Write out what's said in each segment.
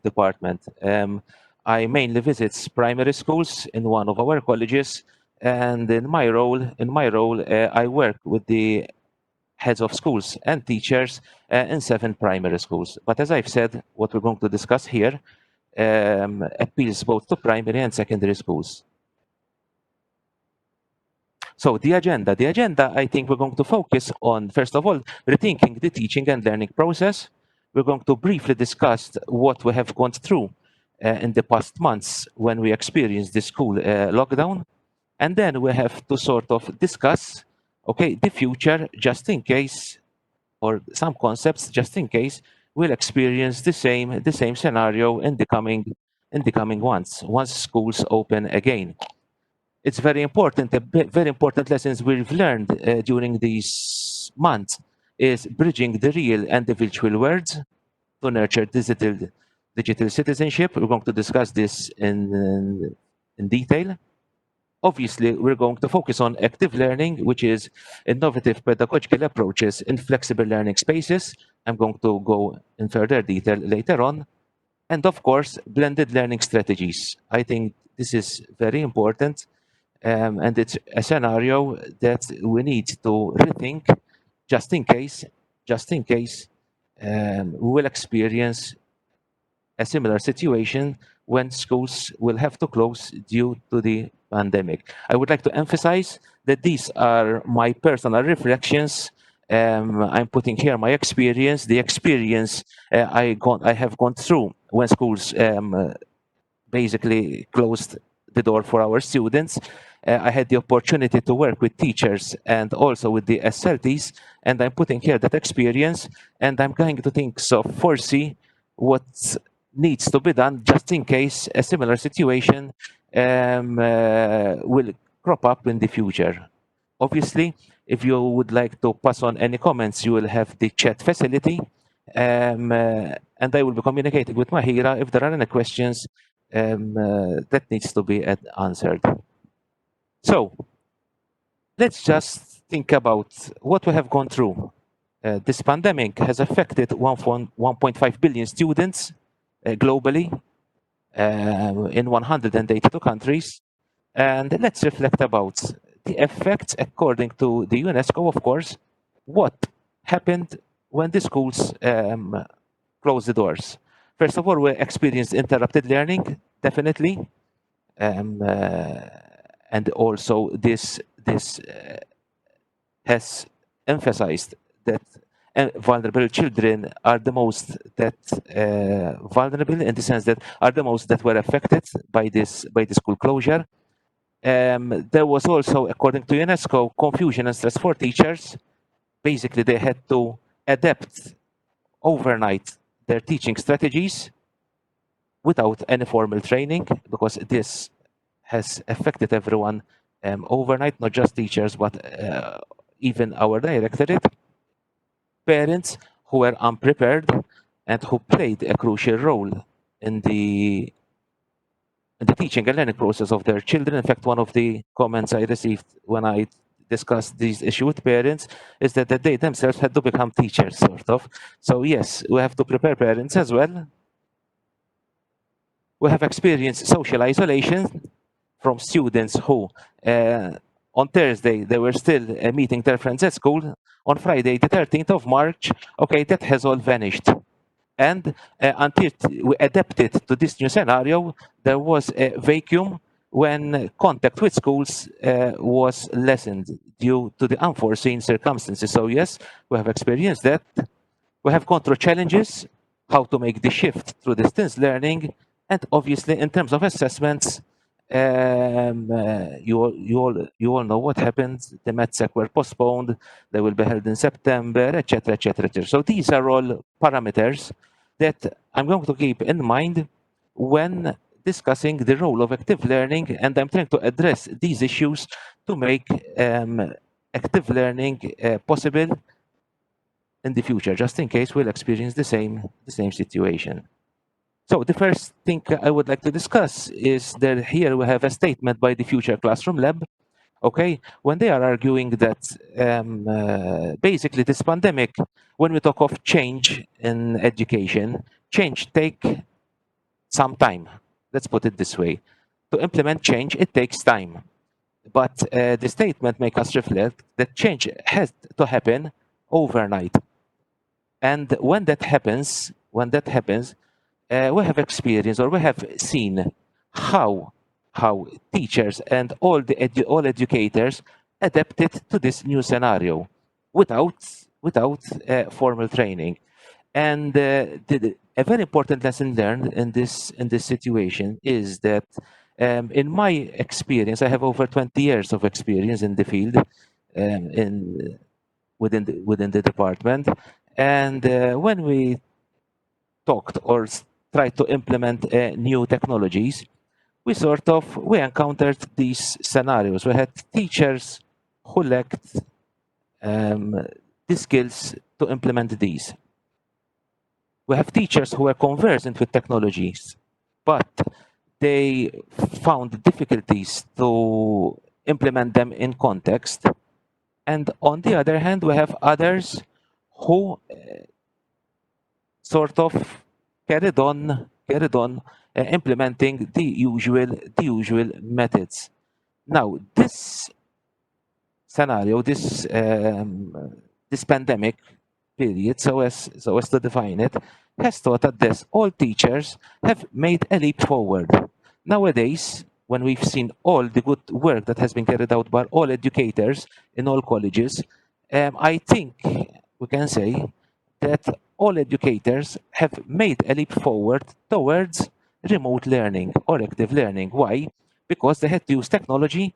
department. I mainly visit primary schools in one of our colleges, and in my role, I work with the heads of schools and teachers in 7 primary schools. But as I've said, what we're going to discuss here appeals both to primary and secondary schools. So the agenda, I think we're going to focus on, first of all, rethinking the teaching and learning process. We're going to briefly discuss what we have gone through in the past months when we experienced the school lockdown. And then we have to sort of discuss, okay, the future just in case, or some concepts just in case we'll experience the same scenario in the coming once schools open again. It's very important. Very important lessons we've learned during these months is bridging the real and the virtual worlds to nurture digital citizenship. We're going to discuss this in detail. Obviously, we're going to focus on active learning, which is innovative pedagogical approaches in flexible learning spaces. I'm going to go in further detail later on. And of course, blended learning strategies. I think this is very important. And it's a scenario that we need to rethink just in case we will experience a similar situation when schools will have to close due to the pandemic. I would like to emphasize that these are my personal reflections. I'm putting here my experience, the experience I have gone through when schools basically closed the door for our students. I had the opportunity to work with teachers and also with the SLTs, and I'm putting here that experience, and I'm going to think so, foresee what needs to be done just in case a similar situation will crop up in the future. Obviously, if you would like to pass on any comments, you will have the chat facility, and I will be communicating with Mahira if there are any questions that needs to be answered. So let's just think about what we have gone through. This pandemic has affected 1.5 billion students globally in 182 countries. And let's reflect about the effects according to the UNESCO, of course. What happened when the schools closed the doors? First of all, we experienced interrupted learning, definitely. And also this has emphasized that vulnerable children are the most vulnerable, in the sense that are the most that were affected by the school closure. There was also, according to UNESCO, confusion and stress for teachers. Basically, they had to adapt overnight their teaching strategies without any formal training, because this has affected everyone overnight, not just teachers, but even our directorate. Parents who were unprepared and who played a crucial role in the teaching and learning process of their children. In fact, one of the comments I received when I discussed these issues with parents is that they themselves had to become teachers, sort of. So yes, we have to prepare parents as well. We have experienced social isolation from students who on Thursday they were still meeting their friends at school. On Friday, the 13th of March, okay, that has all vanished. And until we adapted to this new scenario, there was a vacuum when contact with schools was lessened due to the unforeseen circumstances. So yes, we have experienced that. We have gone through challenges, how to make the shift through distance learning, and obviously in terms of assessments, you all know what happened. The MedSec were postponed. They will be held in September, etc., etc., etc. So these are all parameters that I'm going to keep in mind when discussing the role of active learning, and I'm trying to address these issues to make active learning possible in the future, just in case we'll experience the same situation. So the first thing I would like to discuss is that here we have a statement by the Future Classroom Lab. Okay, when they are arguing that basically this pandemic, when we talk of change in education, change take some time. Let's put it this way. To implement change, it takes time. But the statement makes us reflect that change has to happen overnight. And when that happens, we have experienced or we have seen how teachers and all educators adapted to this new scenario without formal training. And a very important lesson learned in this situation is that in my experience, I have over 20 years of experience in the field, in within the department. And when we talked or tried to implement new technologies, we encountered these scenarios. We had teachers who lacked um, the skills to implement these. We have teachers who were conversant with technologies, but they found difficulties to implement them in context. And on the other hand, we have others who sort of carried on implementing the usual methods. Now, this scenario, this pandemic period, so as to define it, has taught us this: all teachers have made a leap forward. Nowadays, when we've seen all the good work that has been carried out by all educators in all colleges, I think we can say that all educators have made a leap forward towards remote learning or active learning. Why? Because they had to use technology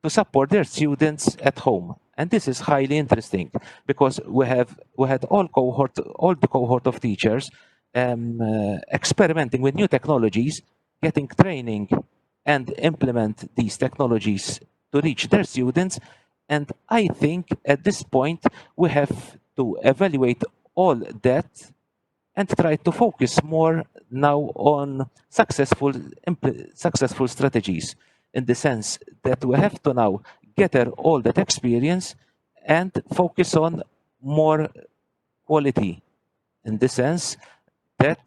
to support their students at home. And this is highly interesting because we had all the cohort of teachers experimenting with new technologies, getting training and implement these technologies to reach their students. And I think at this point we have to evaluate all that and try to focus more now on successful strategies, in the sense that we have to now gather all that experience and focus on more quality, in the sense that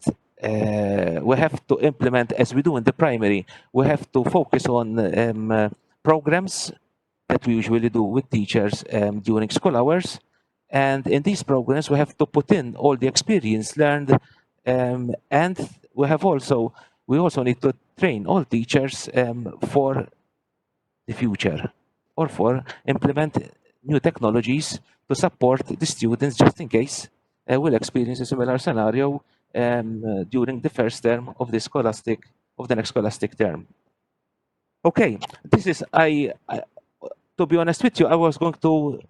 we have to implement, as we do in the primary, we have to focus on programs that we usually do with teachers during school hours. And in these programs, we have to put in all the experience learned, and we also need to train all teachers for the future, or for implement new technologies to support the students, just in case we'll experience a similar scenario during the first term of the next scholastic term. Okay, this is I to be honest with you, I was going to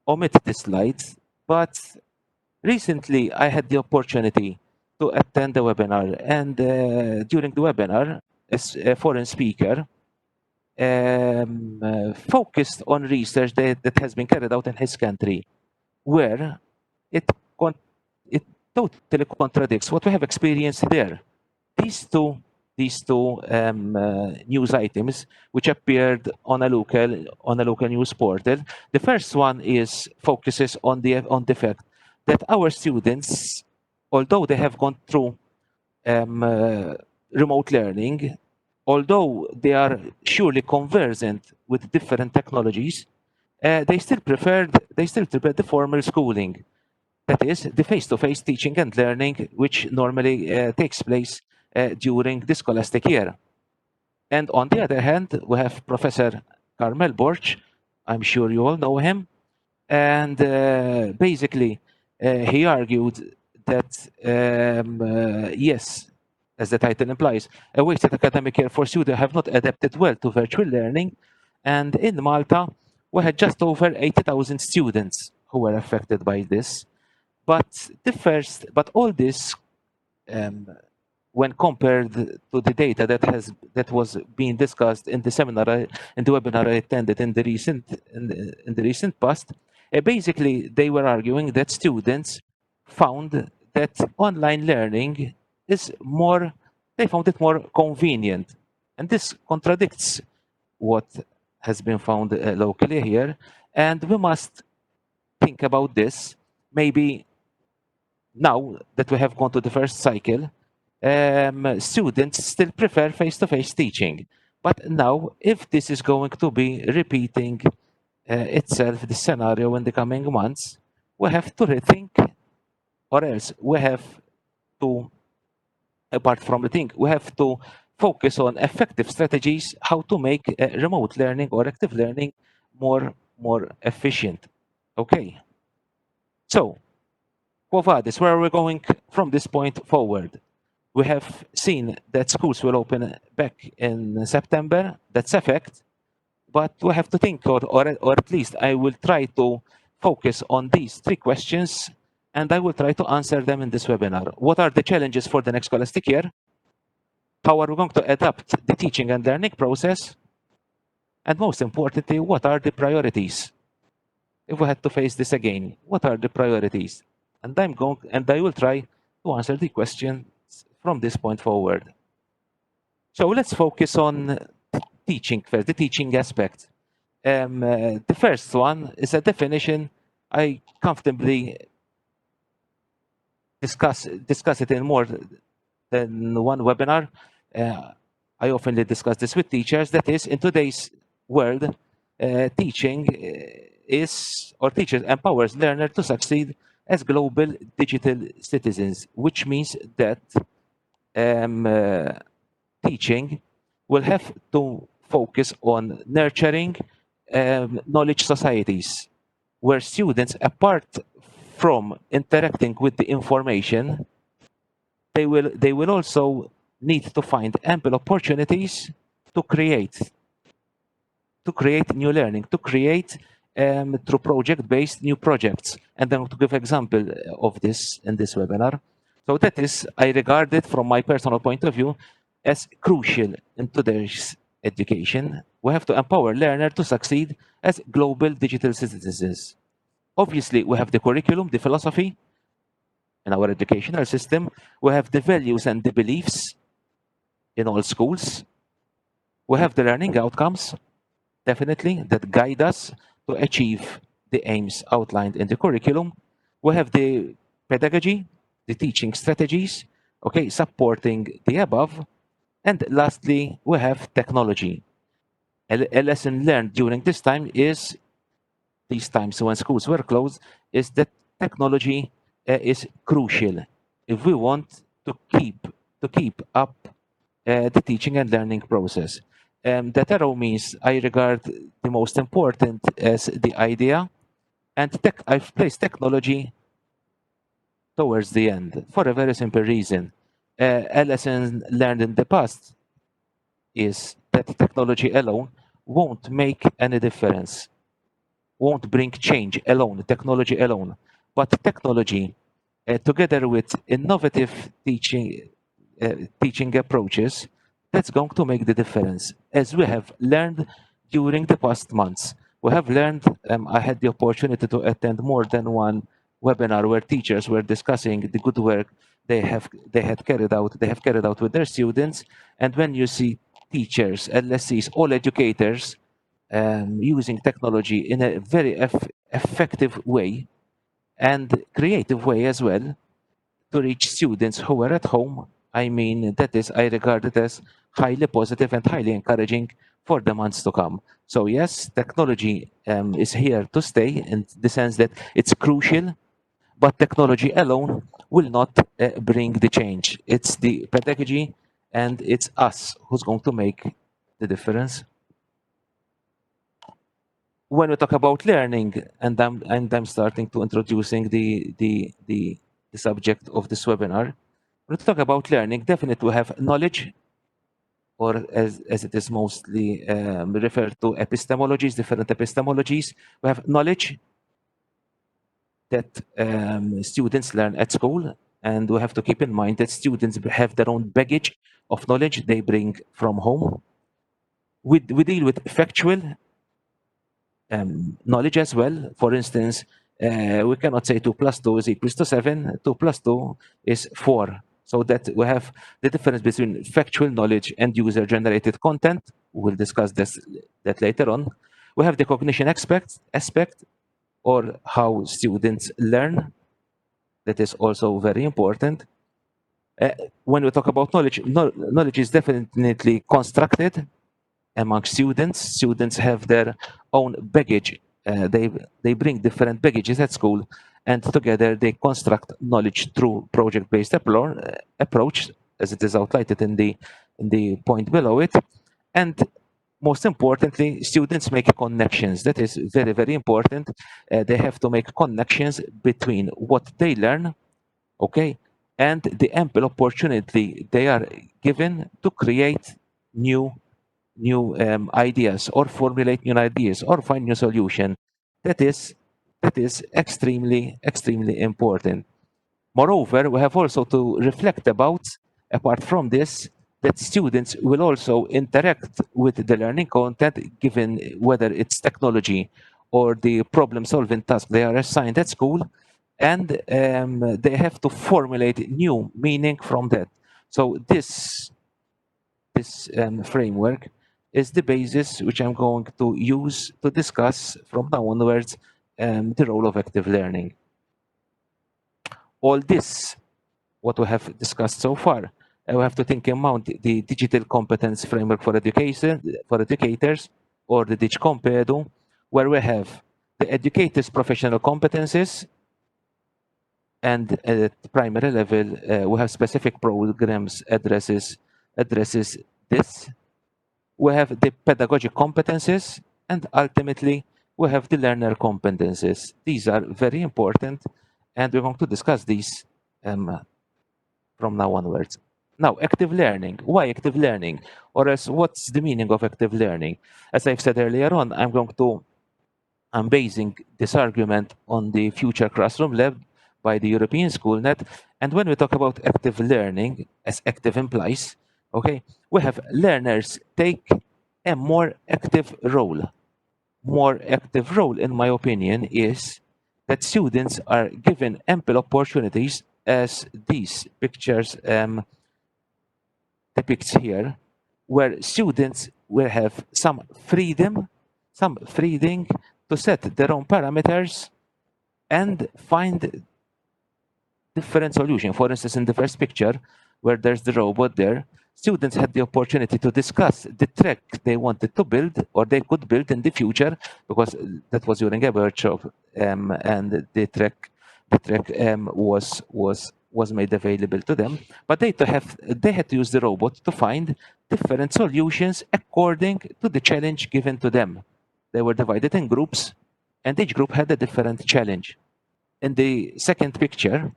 omit the slides, but recently I had the opportunity to attend the webinar, and during the webinar, a foreign speaker focused on research that has been carried out in his country, where it con- it totally contradicts what we have experienced there. These two news items, which appeared on a local news portal. The first one focuses on the fact that our students, although they have gone through remote learning, although they are surely conversant with different technologies, they still prefer the formal schooling. That is the face-to-face teaching and learning, which normally takes place during the scholastic year. And on the other hand, we have Professor Carmel Borch. I'm sure you all know him. And basically, he argued that, yes, as the title implies, a wasted academic year for students have not adapted well to virtual learning. And in Malta, we had just over 80,000 students who were affected by this. But all this, um, when compared to the data that was being discussed in the in the webinar I attended in the recent past, basically they were arguing that students found that online learning is more, they found it more convenient, and this contradicts what has been found locally here, and we must think about this. Maybe now that we have gone to the first cycle, students still prefer face-to-face teaching. But now, if this is going to be repeating itself, the scenario in the coming months, we have to rethink, or else we have to, apart from rethink, we have to focus on effective strategies, how to make remote learning or active learning more efficient. Okay, so Quo Vadis, where are we going from this point forward? We have seen that schools will open back in September. That's a fact. But we have to think, or at least I will try to focus on these three questions, and I will try to answer them in this webinar. What are the challenges for the next scholastic year? How are we going to adapt the teaching and learning process? And most importantly, what are the priorities? If we had to face this again, what are the priorities? And I will try to answer the questions from this point forward. So let's focus on teaching first, the teaching aspect. The first one is a definition. I comfortably discuss it in more than one webinar. I often discuss this with teachers. That is, in today's world, teaching teachers empowers learners to succeed as global digital citizens, which means that teaching will have to focus on nurturing knowledge societies where students, apart from interacting with the information, they will also need to find ample opportunities to create new learning, to create through project-based new projects. And I'm going to give example of this in this webinar. So that is, I regard it from my personal point of view as crucial in today's education. We have to empower learners to succeed as global digital citizens. Obviously, we have the curriculum, the philosophy in our educational system. We have the values and the beliefs in all schools. We have the learning outcomes, definitely, that guide us to achieve the aims outlined in the curriculum. We have the pedagogy, the teaching strategies, okay, supporting the above. And lastly, we have technology. A lesson learned during this time is, these times when schools were closed, is that technology is crucial if we want to keep up the teaching and learning process. That arrow means I regard the most important as the idea, and I've placed technology towards the end for a very simple reason. A lesson learned in the past is that technology alone won't make any difference, won't bring change alone, technology alone. But technology, together with innovative teaching approaches, that's going to make the difference. As we have learned during the past months, we have learned, I had the opportunity to attend more than one webinar where teachers were discussing the good work they have carried out with their students. And when you see teachers, LSCs, all educators using technology in a very effective way and creative way as well to reach students who are at home, I mean, that is, I regard it as highly positive and highly encouraging for the months to come. So yes, technology is here to stay in the sense that it's crucial, but technology alone will not bring the change. It's the pedagogy and it's us who's going to make the difference. When we talk about learning, and I'm starting to introducing the subject of this webinar. When we talk about learning, definitely we have knowledge, or as it is mostly referred to, epistemologies, different epistemologies. We have knowledge that students learn at school, and we have to keep in mind that students have their own baggage of knowledge they bring from home. We deal with factual knowledge as well. For instance, we cannot say 2 plus 2 is equals to 7. 2 plus 2 is 4. So that we have the difference between factual knowledge and user-generated content. We'll discuss that later on. We have the cognition aspect, or how students learn. That is also very important. When we talk about knowledge, knowledge is definitely constructed among students. Students have their own baggage. They bring different baggages at school, and together they construct knowledge through project-based approach, as it is outlined in the point below it. And most importantly, students make connections. That is very, very important. They have to make connections between what they learn, okay, and the ample opportunity they are given to create new ideas or formulate new ideas or find new solution. That is extremely important. Moreover, we have also to reflect about, apart from this, that students will also interact with the learning content, given whether it's technology or the problem-solving task they are assigned at school, and they have to formulate new meaning from that. So this framework is the basis which I'm going to use to discuss from now onwards the role of active learning. All this, what we have discussed so far, we have to think about the digital competence framework for education, for educators, or the DigComp, where we have the educators' professional competencies, and at primary level, we have specific programs addresses this. We have the pedagogic competencies, and ultimately we have the learner competencies. These are very important, and we're going to discuss these from now onwards. Now, active learning. Why active learning? Or else, what's the meaning of active learning? As I've said earlier on, I'm basing this argument on the Future Classroom Lab by the European SchoolNet. And when we talk about active learning, as active implies, okay, we have learners take a more active role. More active role, in my opinion, is that students are given ample opportunities, as these pictures depicts here, where students will have some freedom to set their own parameters and find different solution. For instance, in the first picture, where there's the robot there, students had the opportunity to discuss the track they wanted to build or they could build in the future, because that was during a workshop, and the track was made available to them. But they had to use the robot to find different solutions according to the challenge given to them. They were divided in groups, and each group had a different challenge. In the second picture,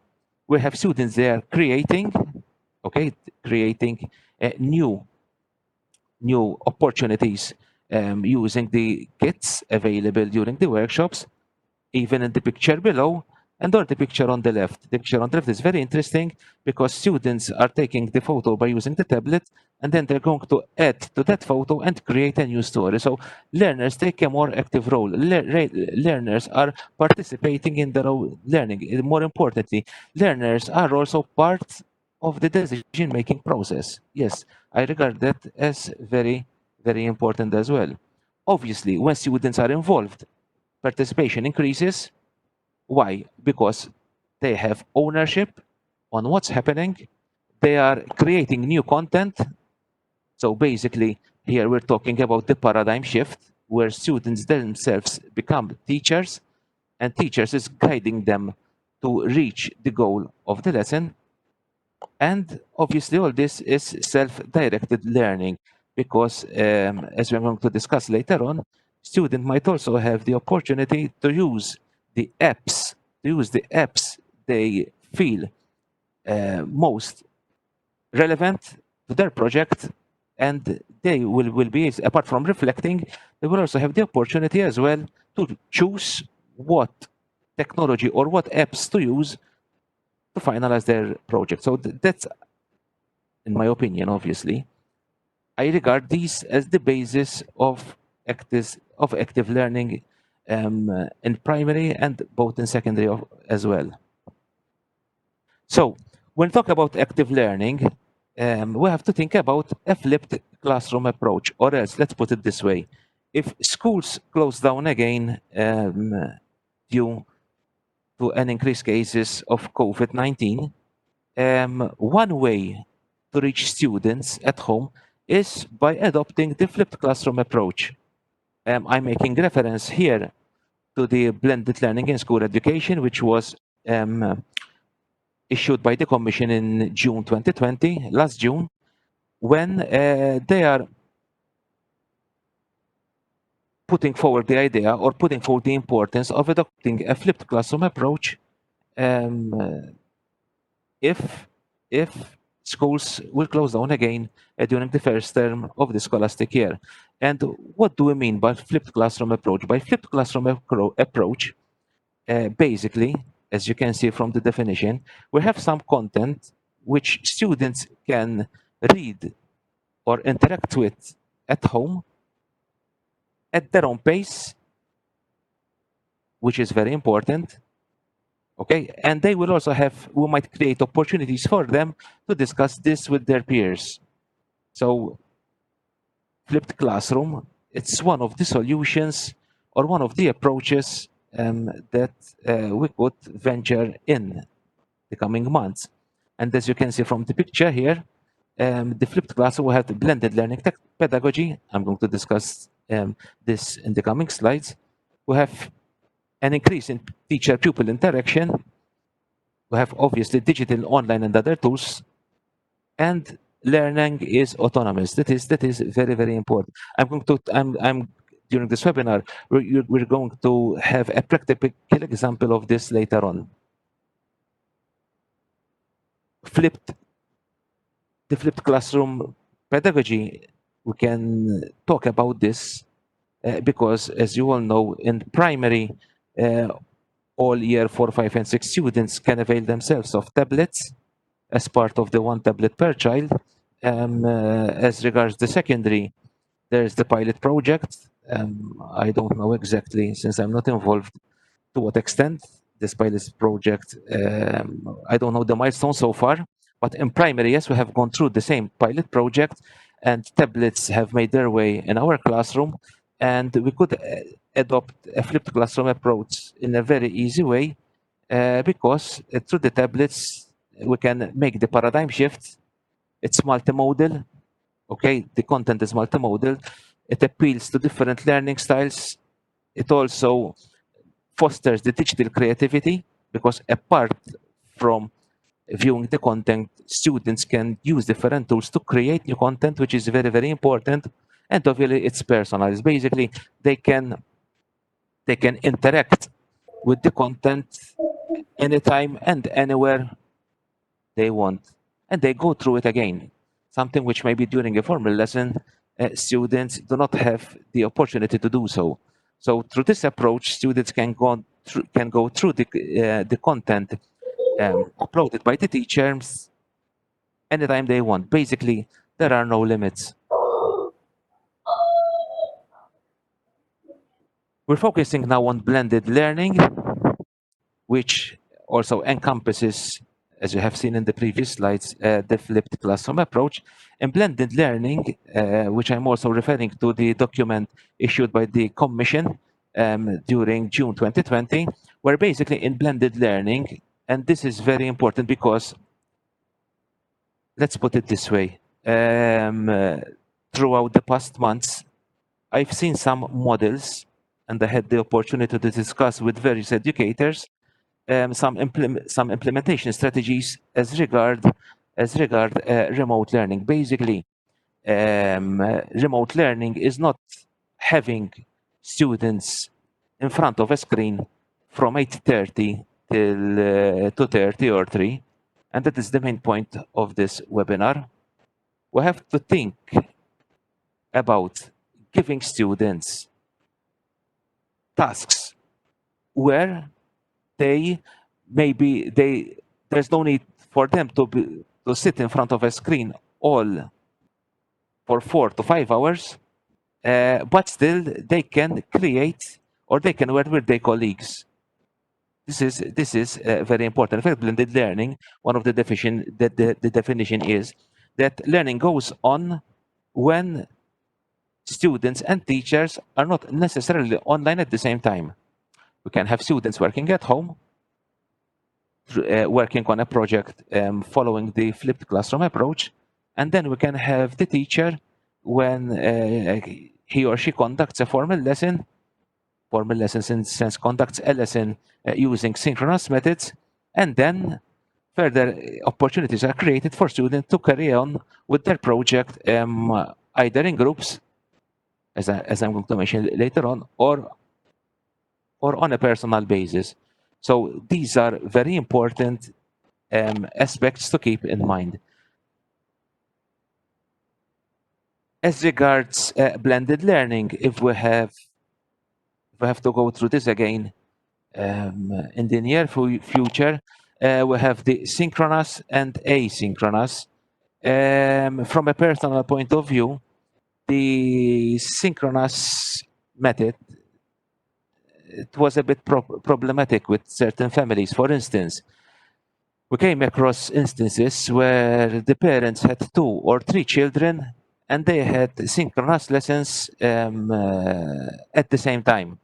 we have students there creating new opportunities using the kits available during the workshops, even in the picture below, and or the picture on the left. The picture on the left is very interesting because students are taking the photo by using the tablet, and then they're going to add to that photo and create a new story. So learners take a more active role. Learners are participating in their own learning. More importantly, learners are also part of the decision-making process. Yes, I regard that as very, very important as well. Obviously, when students are involved, participation increases. Why? Because they have ownership on what's happening. They are creating new content. So basically, here we're talking about the paradigm shift where students themselves become teachers, and teachers is guiding them to reach the goal of the lesson. And obviously, all this is self-directed learning because, as we're going to discuss later on, student might also have the opportunity to use the apps they feel most relevant to their project, and they will be, apart from reflecting, they will also have the opportunity as well to choose what technology or what apps to use to finalize their project. So that's, in my opinion, obviously, I regard these as the basis of active learning in primary and both in secondary as well. So when we talk about active learning, we have to think about a flipped classroom approach, or else, let's put it this way. If schools close down again due to an increased cases of COVID-19, One way to reach students at home is by adopting the flipped classroom approach. I'm making reference here to the blended learning in school education, which was issued by the Commission in June 2020, last June, when they are putting forward the idea or putting forward the importance of adopting a flipped classroom approach um, if if schools will close down again during the first term of the scholastic year. And what do we mean by flipped classroom approach? By flipped classroom approach, basically, as you can see from the definition, we have some content which students can read or interact with at home at their own pace, which is very important. Okay, and they will also have, we might create opportunities for them to discuss this with their peers. So flipped classroom, it's one of the solutions or one of the approaches that we could venture in the coming months. And as you can see from the picture here, the flipped classroom will have the blended learning pedagogy. I'm going to discuss this in the coming slides. We have an increase in teacher-pupil interaction. We have obviously digital, online, and other tools, and learning is autonomous. That is very, very important. I'm during this webinar, we're going to have a practical example of this later on. The flipped classroom pedagogy, we can talk about this because, as you all know, in primary, all year 4, 5, and 6 students can avail themselves of tablets as part of the one tablet per child. As regards the secondary, there's the pilot project. I don't know exactly, since I'm not involved, to what extent this pilot project, I don't know the milestone so far, but in primary, yes, we have gone through the same pilot project, and tablets have made their way in our classroom, and we could adopt a flipped classroom approach in a very easy way because through the tablets, we can make the paradigm shift. It's multimodal. Okay, the content is multimodal. It appeals to different learning styles. It also fosters the digital creativity because apart from viewing the content, students can use different tools to create new content, which is very, very important. And obviously, it's personalized. Basically, they can interact with the content anytime and anywhere they want, and they go through it again. Something which maybe during a formal lesson, students do not have the opportunity to do so. So through this approach, students can go through the content uploaded by the teachers anytime they want. Basically, there are no limits. We're focusing now on blended learning, which also encompasses, as you have seen in the previous slides, the flipped classroom approach. And blended learning, which I'm also referring to the document issued by the Commission during June 2020, where basically in blended learning, and this is very important because, let's put it this way, throughout the past months, I've seen some models, and I had the opportunity to discuss with various educators some implementation strategies as regard remote learning. Basically, remote learning is not having students in front of a screen from 8:30 till 2:30 or 3, and that is the main point of this webinar. We have to think about giving students tasks where they maybe there's no need for them to sit in front of a screen all for 4 to 5 hours, but still they can create or they can work with their colleagues. This is very important. In fact, blended learning, one of the definition is that learning goes on when students and teachers are not necessarily online at the same time. We can have students working at home working on a project following the flipped classroom approach. And then we can have the teacher, when he or she conducts a formal lesson in the sense conducts a lesson using synchronous methods, and then further opportunities are created for students to carry on with their project either in groups, as I'm going to mention later on, or on a personal basis. So these are very important aspects to keep in mind. As regards blended learning, if we have to go through this again in the near future, we have the synchronous and asynchronous. From a personal point of view, the synchronous method, it was a bit problematic with certain families. For instance, we came across instances where the parents had 2 or 3 children and they had synchronous lessons at the same time.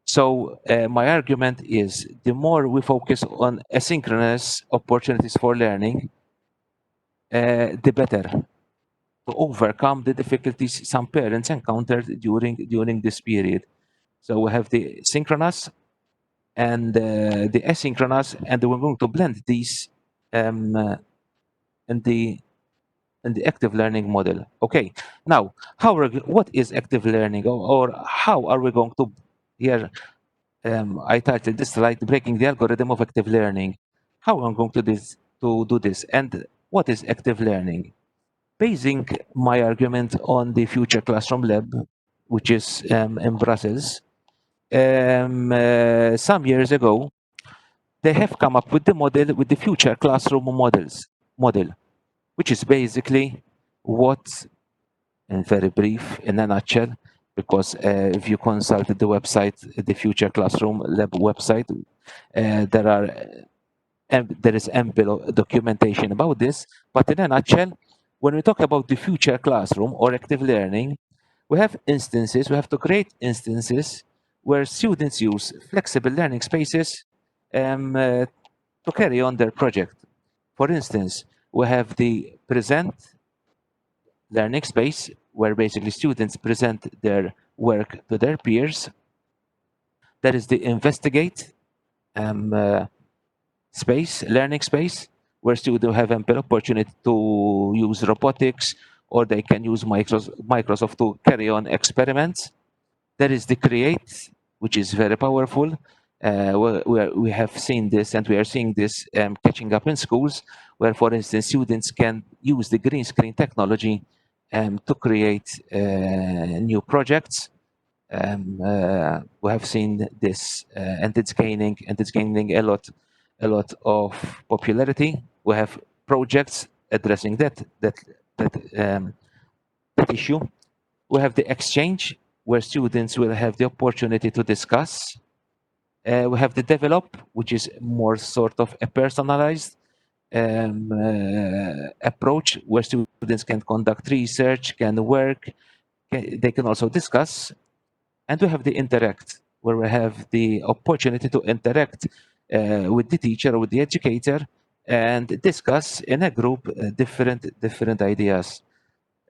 So my argument is, the more we focus on asynchronous opportunities for learning, the better, to overcome the difficulties some parents encountered during this period. So we have the synchronous and the asynchronous, and we're going to blend these in the active learning model. Okay, now what is active learning, or how are we going to here? I titled this slide "Breaking the Algorithm of Active Learning." How I'm going to do this, and what is active learning? Basing my argument on the Future Classroom Lab, which is in Brussels, some years ago, they have come up with the model, with the Future Classroom model, which is basically what, in very brief, in a nutshell, because if you consult the website, the Future Classroom Lab website, there is ample documentation about this. But in a nutshell, when we talk about the future classroom or active learning, we have to create instances where students use flexible learning spaces to carry on their project. For instance, we have the present learning space, where basically students present their work to their peers. There is the investigate learning space, where students have ample opportunity to use robotics, or they can use Microsoft to carry on experiments. There is the create, which is very powerful. We have seen this, and we are seeing this catching up in schools, where, for instance, students can use the green screen technology to create new projects. We have seen this, and it's gaining a lot of popularity. We have projects addressing that issue. We have the exchange, where students will have the opportunity to discuss. We have the develop, which is more sort of a personalized approach, where students can conduct research, can work, they can also discuss. And we have the interact, where we have the opportunity to interact with the teacher or with the educator and discuss in a group different ideas.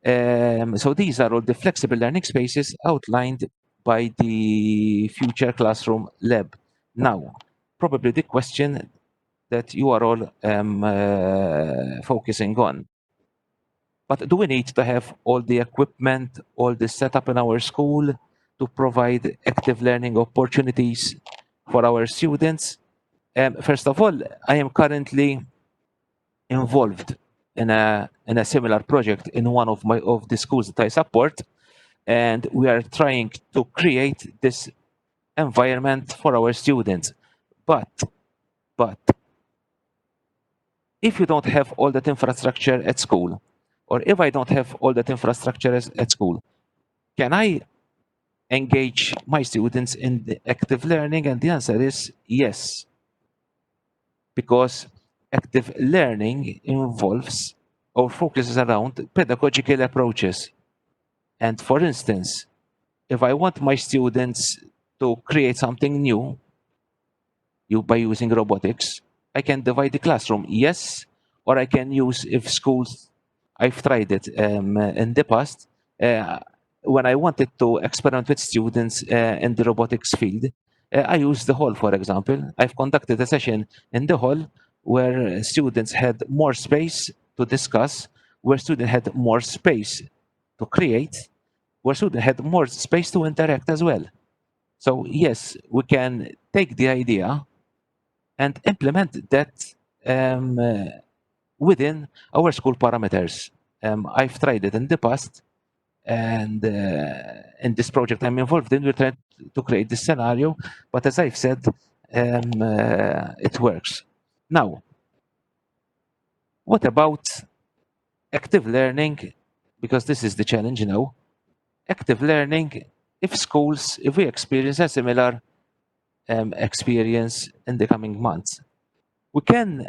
So these are all the flexible learning spaces outlined by the Future Classroom Lab. Now, probably the question that you are all focusing on. But do we need to have all the equipment, all the setup in our school to provide active learning opportunities for our students? First of all, I am currently involved in a similar project in one of the schools that I support, and we are trying to create this environment for our students. But if you don't have all that infrastructure at school, or if I don't have all that infrastructure at school, can I engage my students in the active learning? And the answer is yes, because active learning involves or focuses around pedagogical approaches. And for instance, if I want my students to create something new by using robotics. I can divide the classroom, yes, or I can use, if schools, I've tried it in the past, when I wanted to experiment with students in the robotics field, I used the hall, for example. I've conducted a session in the hall where students had more space to discuss, where students had more space to create, where students had more space to interact as well. So yes, we can take the idea and implement that within our school parameters. I've tried it in the past, and in this project I'm involved in, we're trying to create this scenario, but as I've said, it works. Now, what about active learning? Because this is the challenge now. Active learning, if we experience a similar experience in the coming months, we can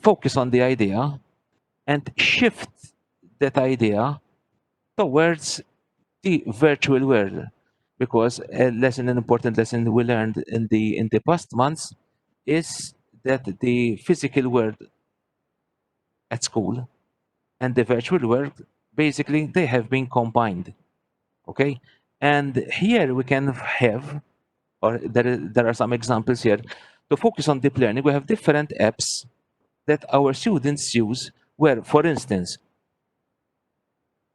focus on the idea and shift that idea towards the virtual world, because an important lesson we learned in the past months is that the physical world at school and the virtual world, basically they have been combined. Okay, and here we can have, or there are some examples here to focus on deep learning. We have different apps that our students use, where, for instance,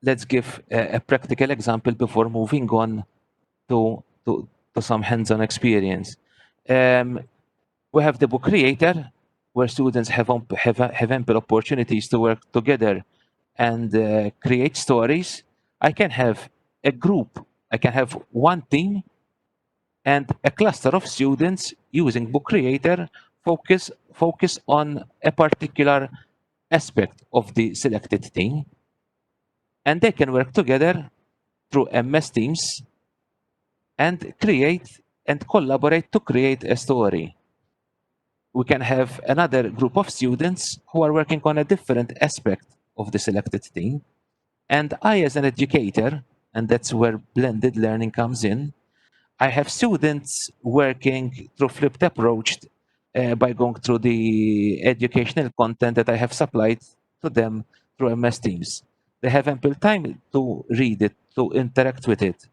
let's give a practical example before moving on to some hands-on experience. We have the book creator, where students have ample opportunities to work together and create stories. I can have a group, I can have one team and a cluster of students using book creator focus on a particular aspect of the selected team, and they can work together through MS Teams and create and collaborate to create a story. We can have another group of students who are working on a different aspect of the selected team. And I, as an educator, and that's where blended learning comes in, I have students working through flipped approach by going through the educational content that I have supplied to them through MS Teams. They have ample time to read it, to interact with it,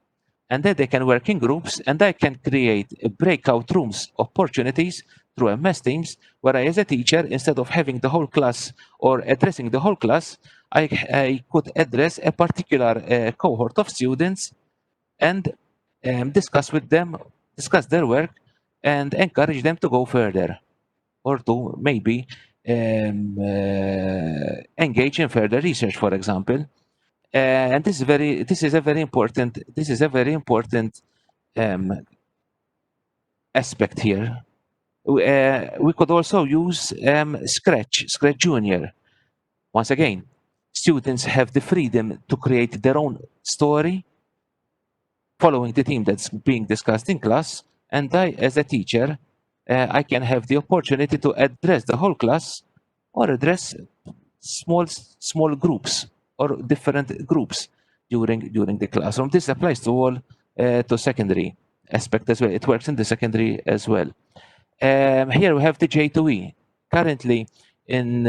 and then they can work in groups, and I can create breakout rooms opportunities through MS Teams, where I, as a teacher, instead of having the whole class or addressing the whole class, I could address a particular cohort of students and discuss with them, discuss their work, and encourage them to go further, or to maybe engage in further research, for example. And this is a very important um, aspect here. We could also use Scratch Junior. Once again, students have the freedom to create their own story following the theme that's being discussed in class, and I, as a teacher, I can have the opportunity to address the whole class or address small groups or different groups during the classroom. This applies to all to secondary aspect as well. It works in the secondary as well. Here we have the J2E. Currently, in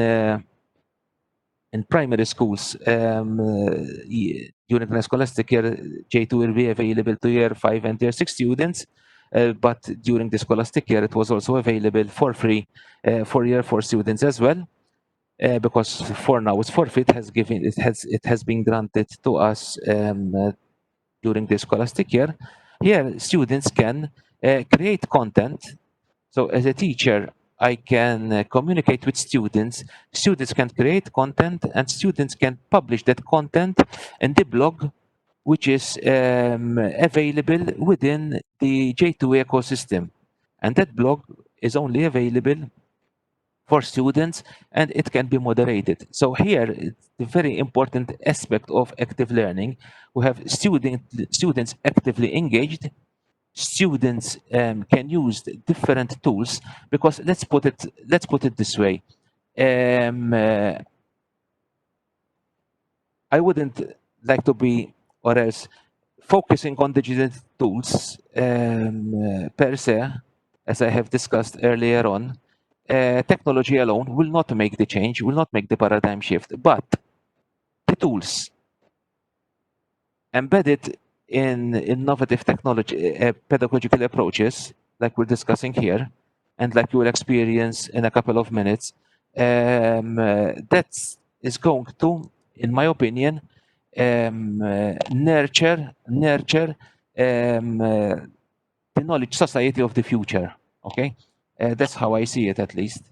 primary schools, during the scholastic year, J2 will be available to year 5 and year 6 students. But during the scholastic year, it was also available for free for year 4 students as well. Because for now it's forfeit, it has been granted to us during the scholastic year. Here, students can create content. So as a teacher, I can communicate with students. Students can create content, and students can publish that content in the blog, which is available within the J2 ecosystem. And that blog is only available for students, and it can be moderated. So here, it's the very important aspect of active learning. We have students actively engaged. Students can use different tools, because let's put it this way. Um, uh, I wouldn't like to be, or else focusing on digital tools per se. as I have discussed earlier on, technology alone will not make the change, will not make the paradigm shift, but the tools embedded in innovative technology, pedagogical approaches, like we're discussing here, and like you will experience in a couple of minutes, that is going to, in my opinion, nurture the knowledge society of the future. Okay, that's how I see it, at least.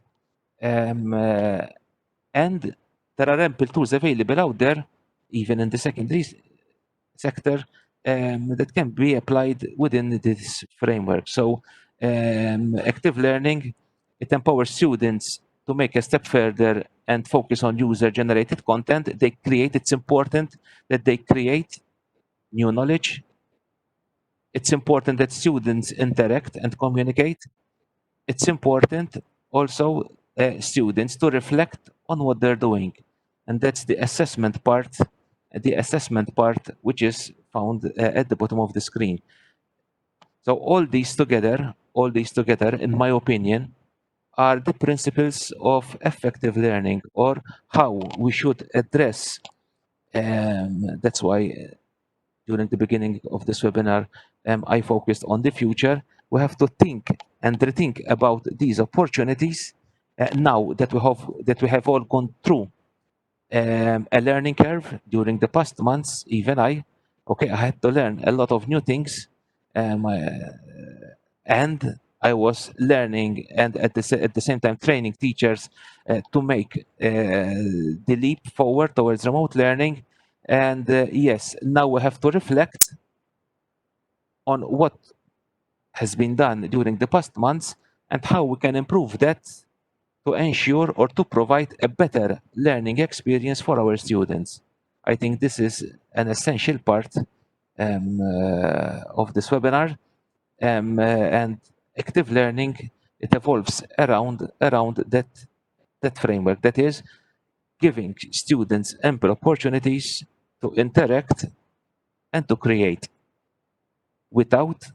Um, uh, and there are ample tools available out there, even in the secondary sector, that can be applied within this framework. So, active learning, it empowers students to make a step further and focus on user-generated content they create. It's important that they create new knowledge. It's important that students interact and communicate. It's important also students to reflect on what they're doing, and that's the assessment part, which is found at the bottom of the screen. So all these together, in my opinion, are the principles of effective learning, or how we should address. That's why during the beginning of this webinar, I focused on the future. We have to think and rethink about these opportunities now that we have all gone through a learning curve during the past months. Even I had to learn a lot of new things, um, uh, and I was learning and at the same time training teachers to make the leap forward towards remote learning. And yes, now we have to reflect on what has been done during the past months and how we can improve that to ensure or to provide a better learning experience for our students. I think this is an essential part of this webinar, and active learning, it evolves around that framework, that is giving students ample opportunities to interact and to create without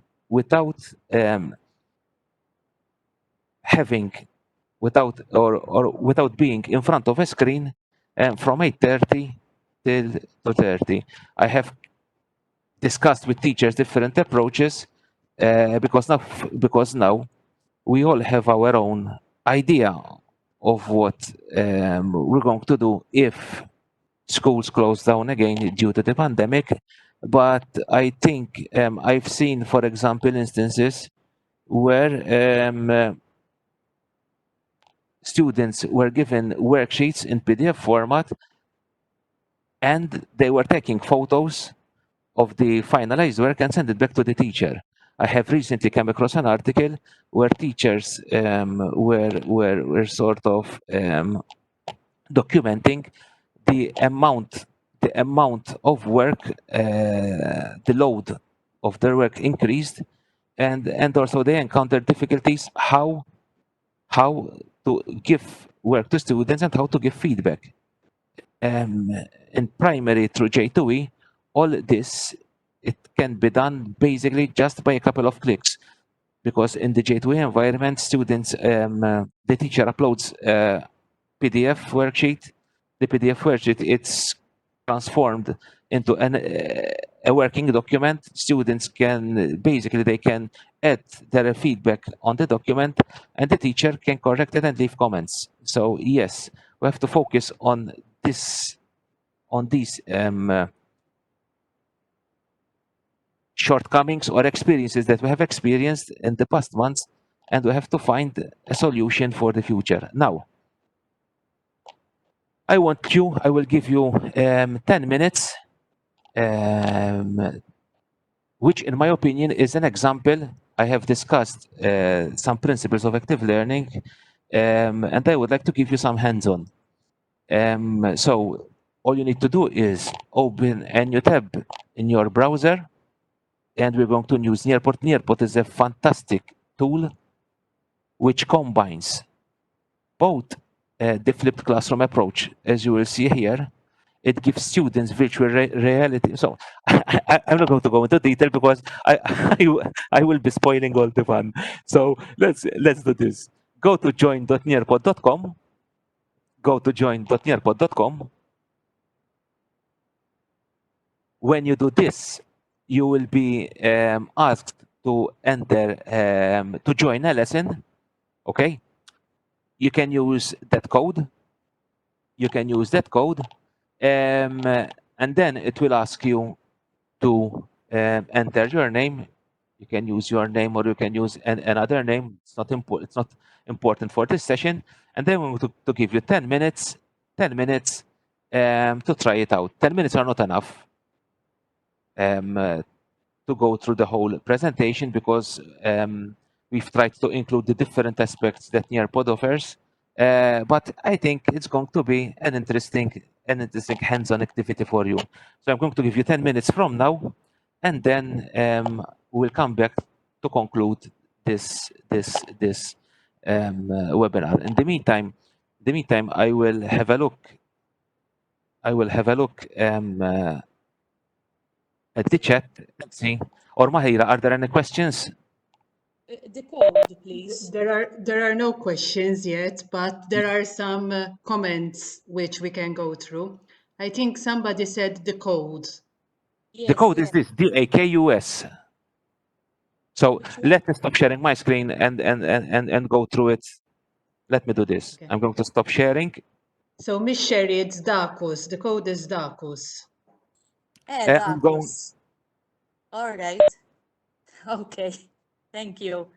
um, having without being in front of a screen from 8:30 till 2:30. I have discussed with teachers different approaches because now we all have our own idea of what we're going to do if schools close down again due to the pandemic. But I think I've seen, for example, instances where students were given worksheets in PDF format and they were taking photos of the finalized work and send it back to the teacher. I have recently come across an article where teachers were sort of documenting the amount of work, the load of their work increased, and also they encountered difficulties how to give work to students and how to give feedback. In primary through J2E, all this, it can be done basically just by a couple of clicks, because in the J2E environment, students, the teacher uploads a PDF worksheet. The PDF worksheet, it's transformed into a working document. Students can basically they can add their feedback on the document, and the teacher can correct it and leave comments. So yes, we have to focus on these shortcomings or experiences that we have experienced in the past months, and we have to find a solution for the future. Now, I will give you 10 minutes, which in my opinion is an example. I have discussed some principles of active learning, and I would like to give you some hands-on. So all you need to do is open a new tab in your browser, and we're going to use Nearport. Nearport is a fantastic tool which combines both the flipped classroom approach, as you will see here, It gives students virtual reality. So I'm not going to go into detail because I will be spoiling all the fun. So let's do this. Go to join.nearpod.com. Go to join.nearpod.com. When you do this, you will be asked to enter to join a lesson. Okay, you can use that code. And then it will ask you to enter your name. You can use your name or you can use another name. It's not important. It's not important for this session. And then we're going to give you 10 minutes. 10 minutes to try it out. 10 minutes are not enough to go through the whole presentation because we've tried to include the different aspects that Nearpod offers. But I think it's going to be an interesting hands-on activity for you. So I'm going to give you 10 minutes from now, and then we'll come back to conclude this webinar. In the meantime, I will have a look. At the chat. Let's see. Or Mahira, are there any questions? The code, please. There are no questions yet, but there are some comments which we can go through. I think somebody said the code. Yes, the code is this, DAKUS. So let me stop sharing my screen and go through it. Let me do this. Okay. I'm going to stop sharing. So Miss Sherry, it's DACUS. The code is DACUS. I'm going. Dacus. All right. Okay. Thank you.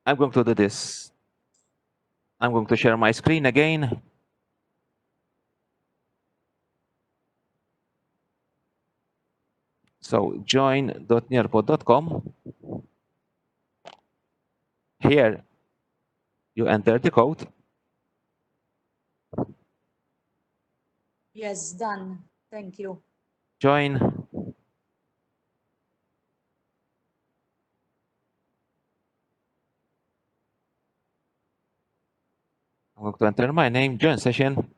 I'm going to do this. I'm going to share my screen again. So join.nearpod.com. Here, you enter the code. Yes, done. Thank you. Join. I'm going to enter my name, join session.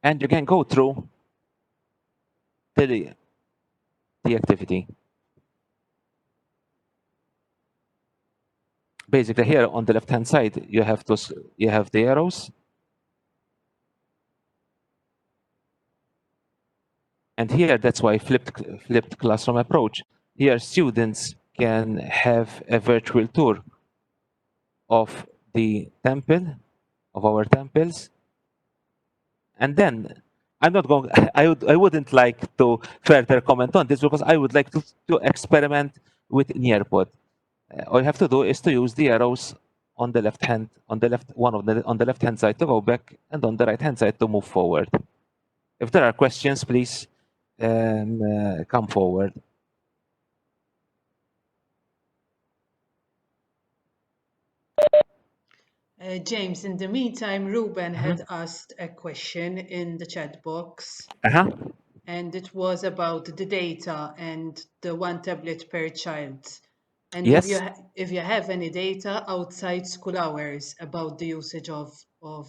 And you can go through the activity. Basically, here on the left-hand side, you have the arrows. And here, that's why flipped classroom approach. Here, students can have a virtual tour of the temple, of our temples. And then, I'm not going, I wouldn't like to further comment on this because I would like to experiment with Nearpod. All you have to do is to use the arrows on the left hand, on the left hand side to go back, and on the right hand side to move forward. If there are questions, please come forward. James, in the meantime, Ruben had asked a question in the chat box. And it was about the data and the one tablet per child. And Yes. if you have any data outside school hours about the usage of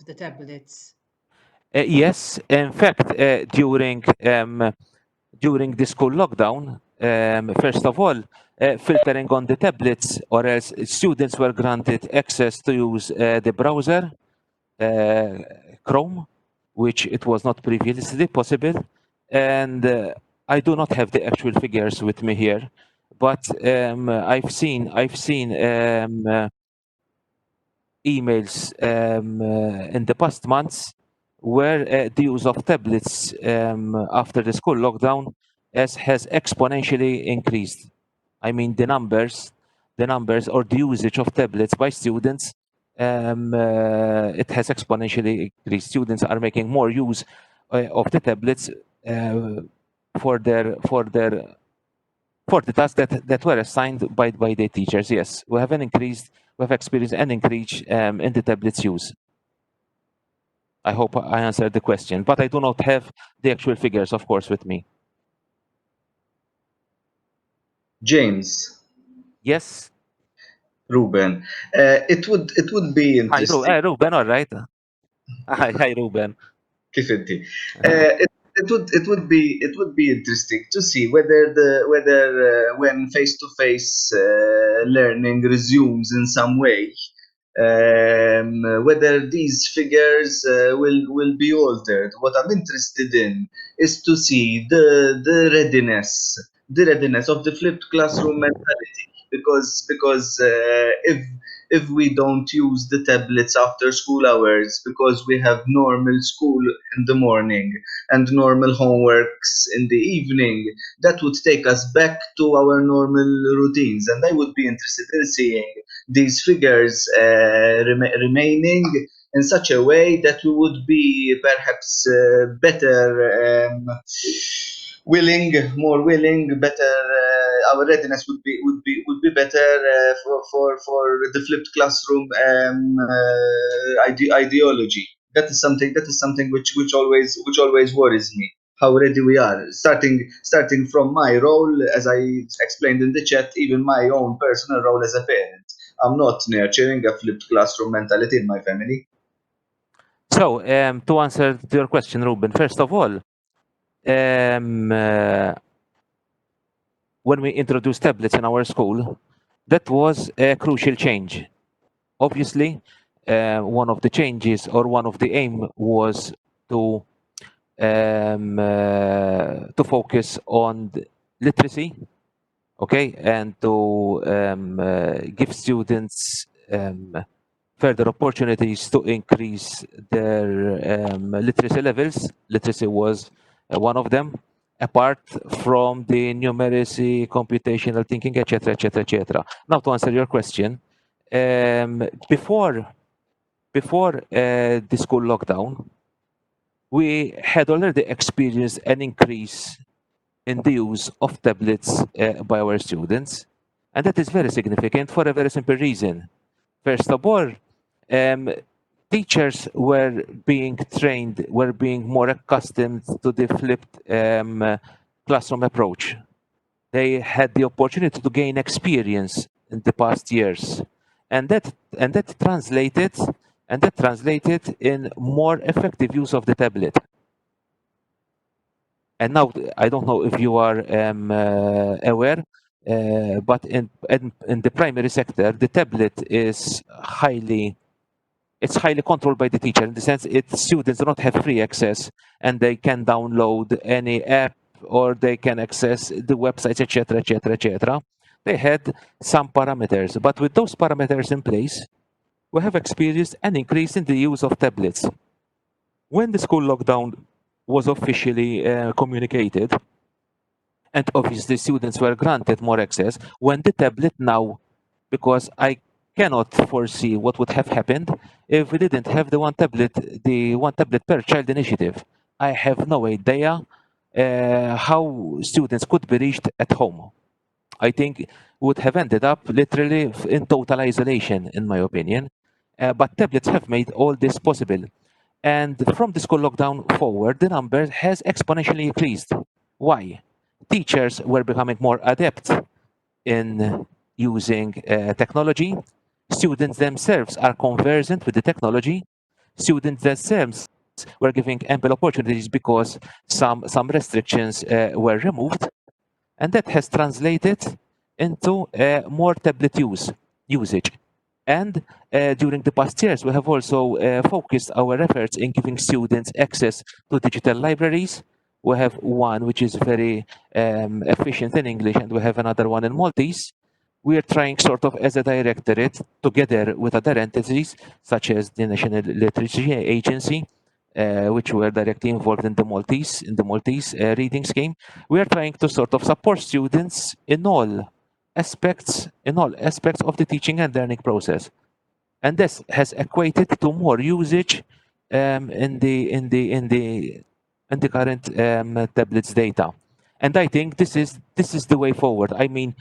the tablets. Yes. In fact, during the school lockdown, first of all, filtering on the tablets, or else students were granted access to use the browser, Chrome, which it was not previously possible. And I do not have the actual figures with me here, but I've seen emails in the past months where the use of tablets after the school lockdown has exponentially increased. I mean, the numbers or the usage of tablets by students, it has exponentially increased. Students are making more use of the tablets for the tasks that were assigned by the teachers. Yes, we have experienced an increase in the tablets use. I hope I answered the question, but I do not have the actual figures, of course, with me. James. Yes. Ruben, it would be interesting. Hi, Ruben. All right. Hi, Ruben. Kif inti? It would be interesting to see whether when face-to-face learning resumes in some way, whether these figures will be altered. What I'm interested in is to see the readiness of the flipped classroom mentality, because if we don't use the tablets after school hours because we have normal school in the morning and normal homeworks in the evening, that would take us back to our normal routines. And I would be interested in seeing these figures remaining in such a way that we would be perhaps better more willing, better. Our readiness would be better for the flipped classroom ideology. That is something which always worries me. How ready we are, starting from my role, as I explained in the chat, even my own personal role as a parent. I'm not nurturing a flipped classroom mentality in my family. So, to answer to your question, Ruben, first of all, when we introduced tablets in our school, that was a crucial change. Obviously, one of the changes or one of the aim was to focus on the literacy, okay, and to give students further opportunities to increase their literacy levels. Literacy was one of them, apart from the numeracy, computational thinking, etc., etc., etc. Now, to answer your question, before the school lockdown, we had already experienced an increase in the use of tablets by our students, and that is very significant for a very simple reason. First of all, um, teachers were being trained, were being more accustomed to the flipped classroom approach. They had the opportunity to gain experience in the past years, and that translated in more effective use of the tablet. And now I don't know if you are aware, but in the primary sector, the tablet is highly controlled by the teacher, in the sense students do not have free access, and they can download any app or they can access the websites, etc., etc., etc. They had some parameters, but with those parameters in place, we have experienced an increase in the use of tablets. When the school lockdown was officially communicated, and obviously students were granted more access, when the tablet now, because I cannot foresee what would have happened if we didn't have the one tablet per child initiative. I have no idea how students could be reached at home. I think would have ended up literally in total isolation, in my opinion. But tablets have made all this possible. And from the school lockdown forward, the number has exponentially increased. Why? Teachers were becoming more adept in using technology. Students themselves are conversant with the technology. Students themselves were giving ample opportunities because some restrictions were removed, and that has translated into more tablet usage. And during the past years, we have also focused our efforts in giving students access to digital libraries. We have one which is very efficient in English, and we have another one in Maltese. We are trying sort of as a directorate, together with other entities, such as the National Literacy Agency, which were directly involved in the Maltese reading scheme. We are trying to sort of support students in all aspects of the teaching and learning process, and this has equated to more usage in the current tablets data. And I think this is the way forward. I mean,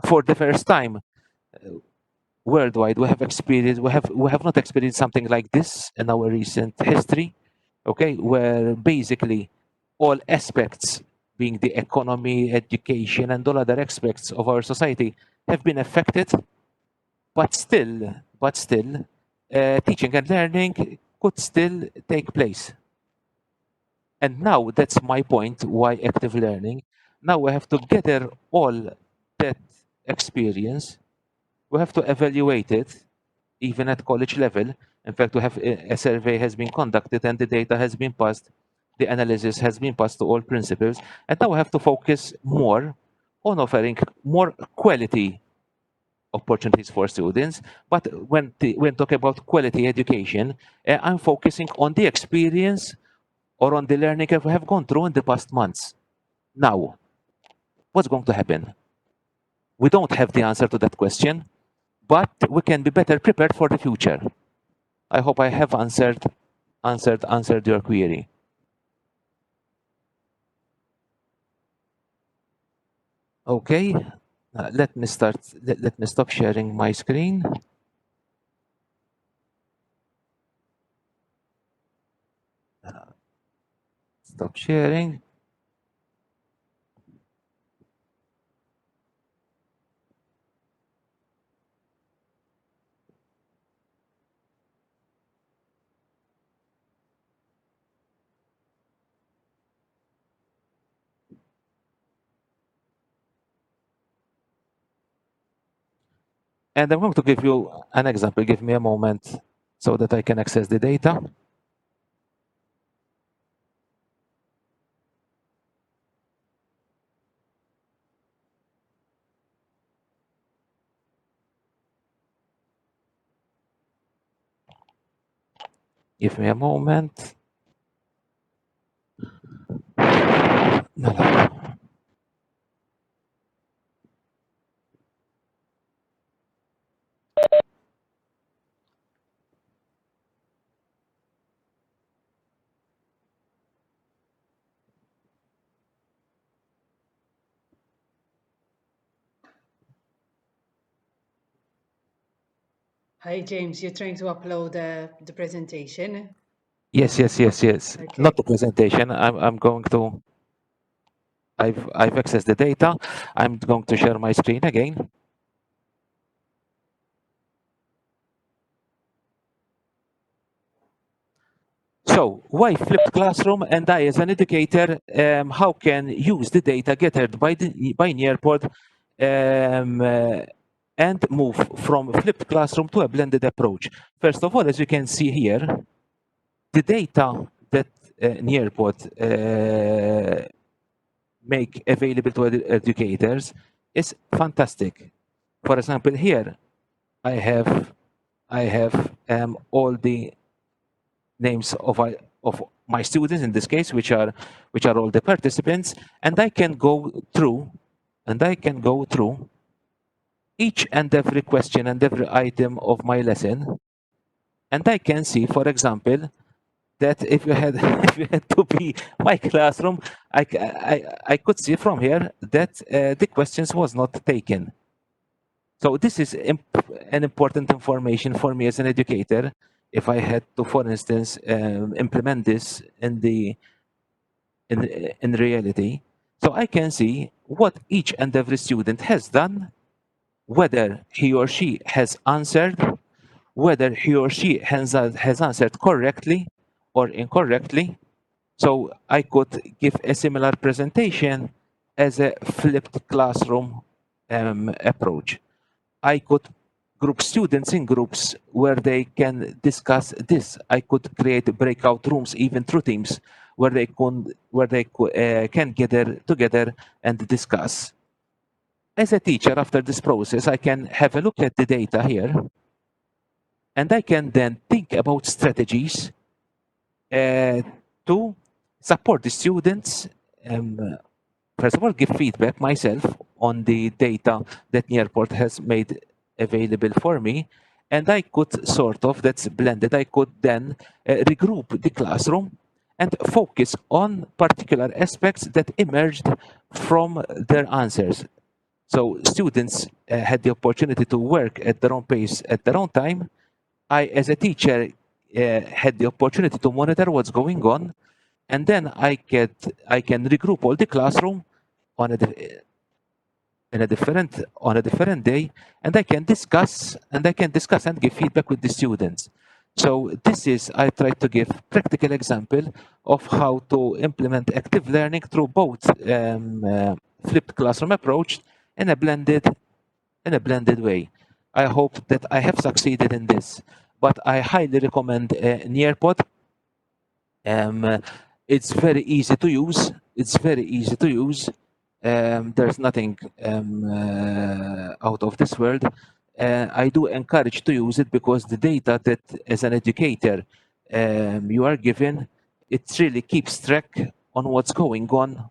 for the first time worldwide, we have not experienced something like this in our recent history, okay, where basically all aspects, being the economy, education, and all other aspects of our society, have been affected, but still teaching and learning could still take place. And now that's my point, why active learning. Now we have to gather all that experience. We have to evaluate it, even at college level. In fact, we have a survey has been conducted and the data has been passed. The analysis has been passed to all principals. And now we have to focus more on offering more quality opportunities for students. But when talking about quality education, I'm focusing on the experience or on the learning we have gone through in the past months. Now, what's going to happen? We don't have the answer to that question, but we can be better prepared for the future. I hope I have answered your query. Okay, let me start. Let me stop sharing my screen. Stop sharing. And I'm going to give you an example. Give me a moment so that I can access the data. Give me a moment. No. Hi, James. You're trying to upload the presentation? Yes. Okay. Not the presentation. I'm going to. I've accessed the data. I'm going to share my screen again. So why flipped classroom? And I, as an educator, how can use the data gathered by Nearpod and move from flipped classroom to a blended approach? First of all, as you can see here, the data that Nearpod make available to educators is fantastic. For example, here I have all the names of my students in this case, which are all the participants, and I can go through each and every question and every item of my lesson, and I can see, for example, that if you had if you had to be my classroom, I could see from here that the questions was not taken. So this is an important information for me as an educator. If I had to, for instance, implement this in reality, so I can see what each and every student has done, whether he or she has answered, whether he or she has answered correctly or incorrectly. So I could give a similar presentation as a flipped classroom approach. I could group students in groups where they can discuss this. I could create breakout rooms, even through Teams, where they can gather together and discuss. As a teacher, after this process, I can have a look at the data here, and I can then think about strategies to support the students. First of all, give feedback myself on the data that Nearport has made available for me. And I could sort of, that's blended, I could then regroup the classroom and focus on particular aspects that emerged from their answers. So students had the opportunity to work at their own pace, at their own time. I, as a teacher, had the opportunity to monitor what's going on, and then I can regroup all the classroom on a different day, and I can discuss and give feedback with the students. So this is, I try to give practical example of how to implement active learning through both flipped classroom approach in a blended way. I hope that I have succeeded in this, but I highly recommend Nearpod. It's very easy to use. It's very easy to use. There's nothing out of this world. I do encourage to use it because the data that as an educator you are given, it really keeps track on what's going on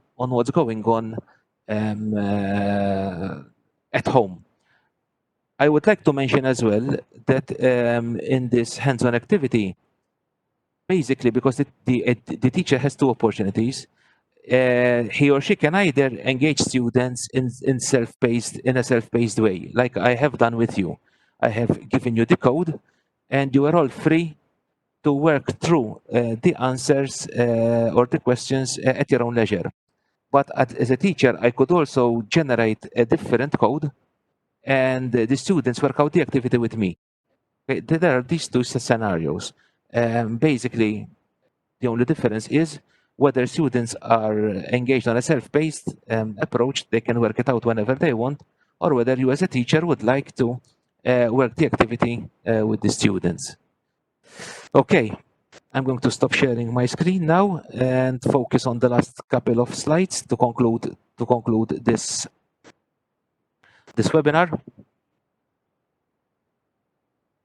at home. I would like to mention as well that in this hands-on activity, basically because the teacher has two opportunities, he or she can either engage students in a self-paced way, like I have done with you. I have given you the code, and you are all free to work through the answers or the questions at your own leisure. But as a teacher, I could also generate a different code, and the students work out the activity with me. Okay, there are these two scenarios. Basically, the only difference is whether students are engaged on a self-paced approach, they can work it out whenever they want, or whether you as a teacher would like to work the activity with the students. Okay, I'm going to stop sharing my screen now and focus on the last couple of slides to conclude this webinar.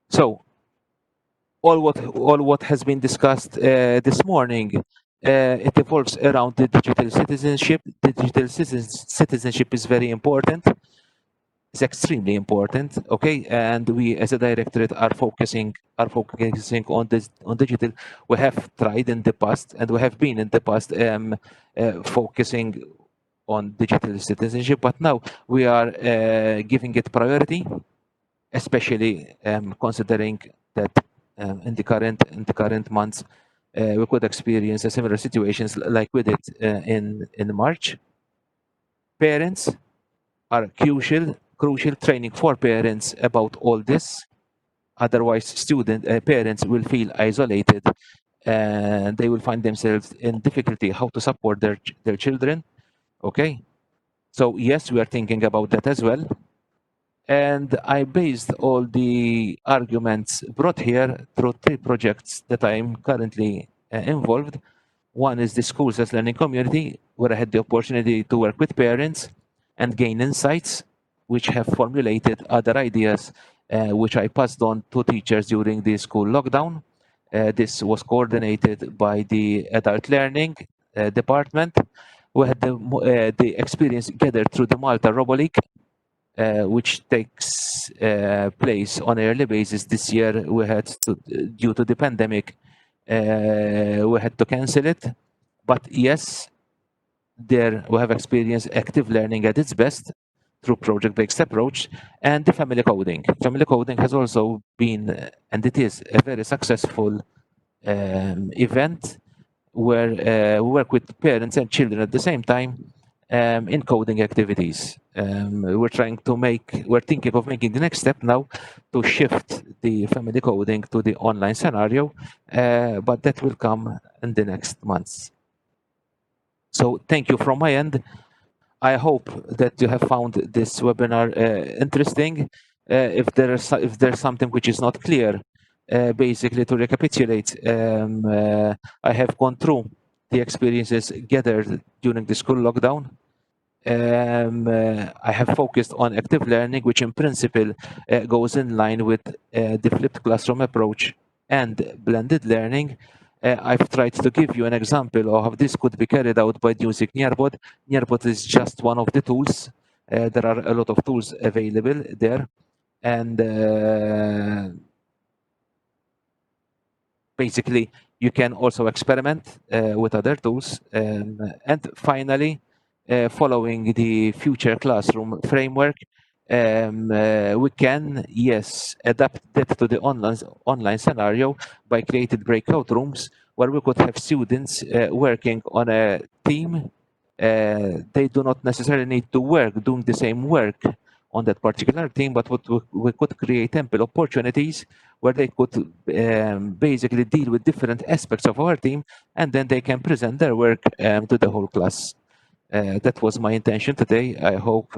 So all what has been discussed this morning, it evolves around the digital citizenship. Digital citizenship is very important. It's extremely important. Okay, and we as a directorate are focusing on this, on digital. We have tried in the past, and we have been in the past focusing on digital citizenship, but now we are giving it priority, especially considering that in the current months we could experience a similar situations like we did in March. Parents are crucial training for parents about all this. Otherwise, parents will feel isolated and they will find themselves in difficulty how to support their children. Okay, so yes, we are thinking about that as well. And I based all the arguments brought here through 3 projects that I am currently involved. One is the schools as learning community, where I had the opportunity to work with parents and gain insights, which have formulated other ideas, which I passed on to teachers during the school lockdown. This was coordinated by the adult learning department. We had the experience gathered through the Malta RoboLeague, which takes place on a yearly basis. This year, we had to, due to the pandemic, we had to cancel it. But yes, there we have experienced active learning at its best through project-based approach, and the family coding. Family coding has also been, and it is a very successful event where we work with parents and children at the same time in coding activities. We're thinking of making the next step now to shift the family coding to the online scenario, but that will come in the next months. So thank you from my end. I hope that you have found this webinar interesting. If there's something which is not clear, basically to recapitulate, I have gone through the experiences gathered during the school lockdown. I have focused on active learning, which in principle goes in line with the flipped classroom approach and blended learning. I've tried to give you an example of how this could be carried out by using Nearpod. Nearpod is just one of the tools. There are a lot of tools available there. And basically, you can also experiment with other tools. And finally, following the future classroom framework, we can, yes, adapt that to the online scenario by creating breakout rooms where we could have students working on a team. They do not necessarily need to doing the same work on that particular team, but we could create ample opportunities where they could basically deal with different aspects of our team, and then they can present their work to the whole class. That was my intention today. I hope